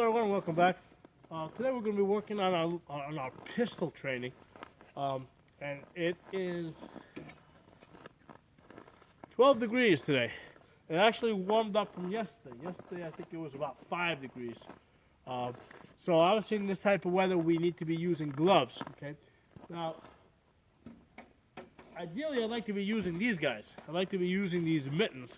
Hello everyone, welcome back. Today we're going to be working on our pistol training, and it is 12 degrees today. It actually warmed up from yesterday. Yesterday I think it was about 5 degrees. So obviously in this type of weather we need to be using gloves. Okay. Now, ideally I'd like to be using these guys. I'd like to be using these mittens.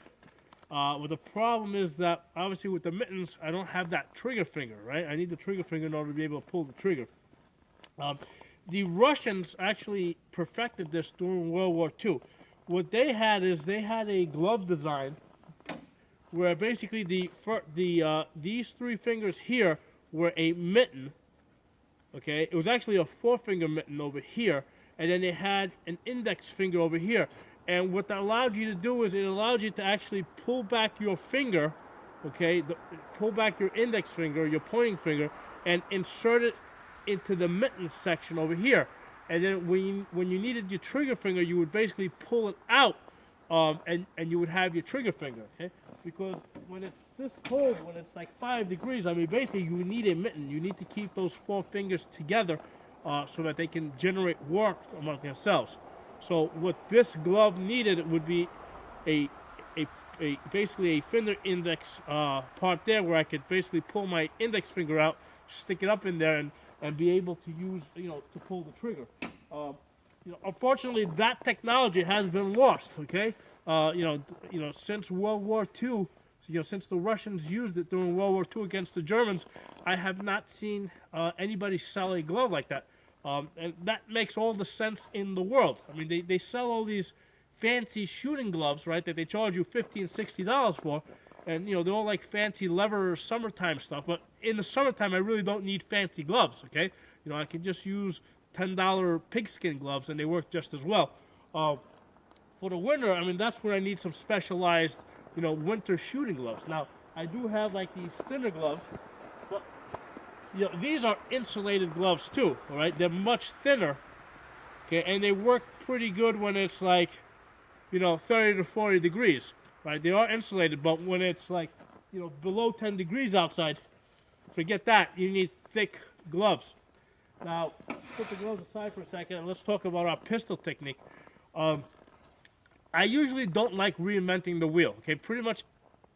Well, the problem is that, obviously, with the mittens, I don't have that trigger finger, right? I need the trigger finger in order to be able to pull the trigger. The Russians actually perfected this during World War II. What they had is they had a glove design where basically these three fingers here were a mitten, okay? It was actually a four-finger mitten over here, and then they had an index finger over here. And what that allowed you to do is it allowed you to actually pull back your finger, okay, pull back your index finger, your pointing finger, and insert it into the mitten section over here. And then when you needed your trigger finger, you would basically pull it out, and you would have your trigger finger, okay? Because when it's this cold, when it's like 5 degrees, I mean, basically you need a mitten. You need to keep those four fingers together so that they can generate warmth among themselves. So what this glove needed would be basically a finger index part there, where I could basically pull my index finger out, stick it up in there, and be able to use, to pull the trigger. Unfortunately, that technology has been lost. Okay, since World War II, since the Russians used it during World War II against the Germans, I have not seen anybody sell a glove like that. And that makes all the sense in the world. I mean, they sell all these fancy shooting gloves, right, that they charge you $50 and $60 for. And, they're all like fancy leather summertime stuff. But in the summertime, I really don't need fancy gloves, okay? I can just use $10 pigskin gloves, and they work just as well. For the winter, I mean, that's where I need some specialized, winter shooting gloves. Now, I do have, like, these thinner gloves. So, these are insulated gloves too, all right? They're much thinner, okay, and they work pretty good when it's like, 30 to 40 degrees, right? They are insulated, but when it's like, below 10 degrees outside, forget that. You need thick gloves. Now, put the gloves aside for a second, and let's talk about our pistol technique. I usually don't like reinventing the wheel, okay? Pretty much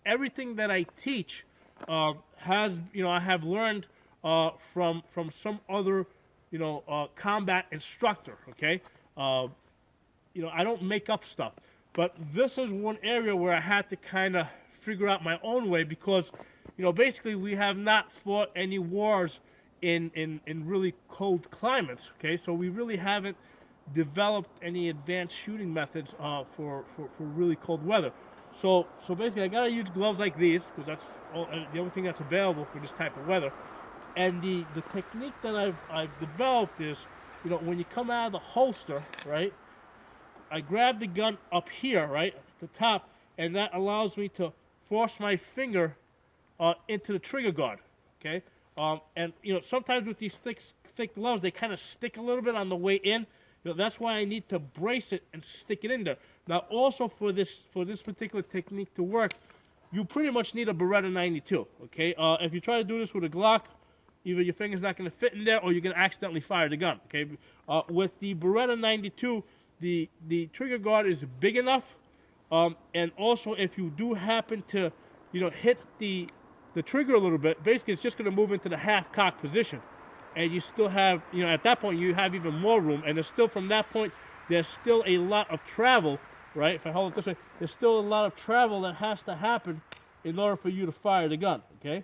everything that I teach I have learned from some other, combat instructor, okay? I don't make up stuff. But this is one area where I had to kind of figure out my own way because, basically we have not fought any wars in really cold climates, okay? So we really haven't developed any advanced shooting methods for really cold weather. So basically I gotta use gloves like these because that's the only thing that's available for this type of weather. And the technique that I've developed is, when you come out of the holster, right, I grab the gun up here, right, at the top, and that allows me to force my finger into the trigger guard, okay? And, sometimes with these thick gloves, they kind of stick a little bit on the way in. That's why I need to brace it and stick it in there. Now, also for this particular technique to work, you pretty much need a Beretta 92, okay? If you try to do this with a Glock, either your finger's not going to fit in there or you're going to accidentally fire the gun, okay? With the Beretta 92, the trigger guard is big enough, and also if you do happen to, hit the trigger a little bit, basically it's just going to move into the half-cock position. And you still have, at that point, you have even more room. And there's still, from that point, there's still a lot of travel, right? If I hold it this way, there's still a lot of travel that has to happen in order for you to fire the gun, okay?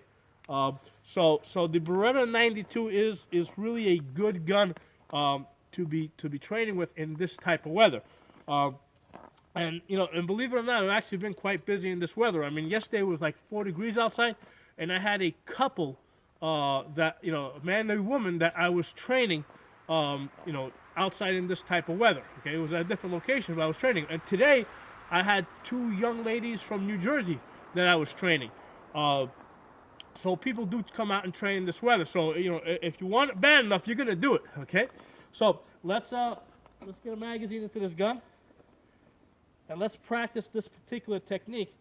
So the Beretta 92 is really a good gun to be training with in this type of weather. And believe it or not, I've actually been quite busy in this weather. I mean, yesterday was like 4 degrees outside, and I had a couple that, man and woman that I was training, outside in this type of weather. Okay, it was at a different location, but I was training. And today, I had 2 young ladies from New Jersey that I was training. So people do come out and train in this weather. So if you want it bad enough, you're gonna do it. Okay, so let's get a magazine into this gun, and let's practice this particular technique.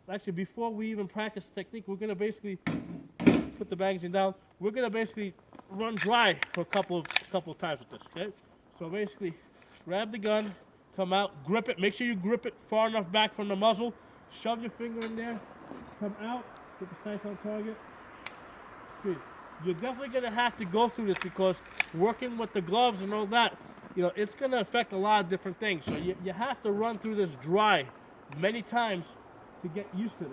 Actually, before we even practice the technique, we're gonna basically put the magazine down. We're gonna basically run dry for a couple of times with this. Okay, so basically, grab the gun, come out, grip it. Make sure you grip it far enough back from the muzzle. Shove your finger in there, come out, put the sights on target. Good. You're definitely gonna have to go through this because working with the gloves and all that, you know, it's gonna affect a lot of different things. So you have to run through this dry many times to get used to this.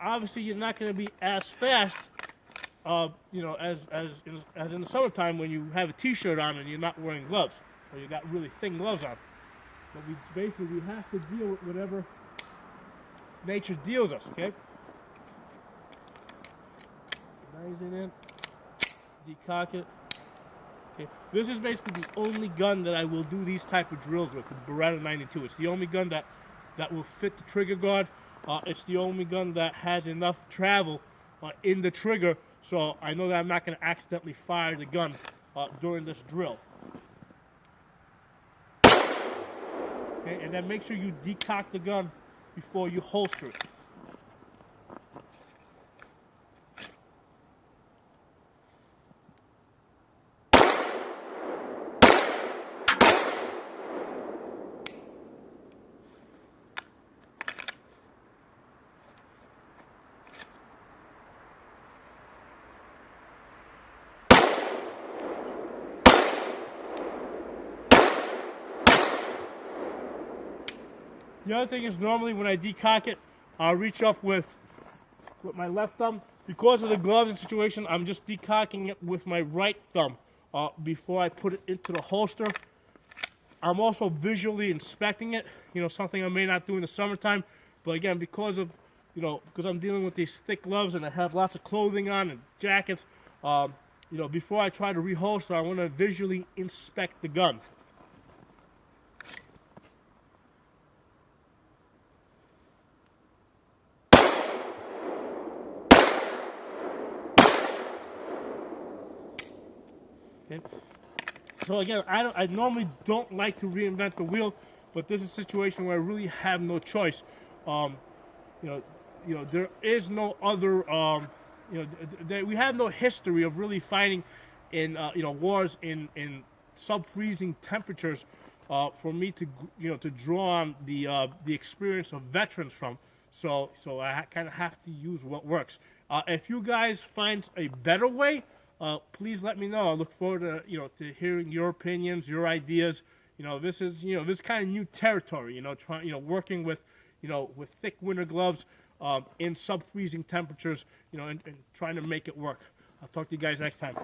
Obviously, you're not going to be as fast, you know, as in the summertime when you have a t-shirt on and you're not wearing gloves, or you got really thin gloves on. But we have to deal with whatever nature deals us. Okay. Magazine in, decock it. Okay. This is basically the only gun that I will do these type of drills with, the Beretta 92. It's the only gun that will fit the trigger guard. It's the only gun that has enough travel in the trigger, so I know that I'm not going to accidentally fire the gun during this drill. Okay, and then make sure you decock the gun before you holster it. The other thing is normally when I decock it, I'll reach up with my left thumb. Because of the gloves and situation, I'm just decocking it with my right thumb before I put it into the holster. I'm also visually inspecting it, you know, something I may not do in the summertime. But again, because I'm dealing with these thick gloves and I have lots of clothing on and jackets, you know, before I try to reholster, I want to visually inspect the gun. Okay. So again, I normally don't like to reinvent the wheel, but this is a situation where I really have no choice. You know, there is no other. We have no history of really fighting in wars in sub-freezing temperatures for me to draw on the experience of veterans from. So I kind of have to use what works. If you guys find a better way, please let me know. I look forward to hearing your opinions, your ideas. This is kind of new territory. Working with thick winter gloves in sub-freezing temperatures. And trying to make it work. I'll talk to you guys next time.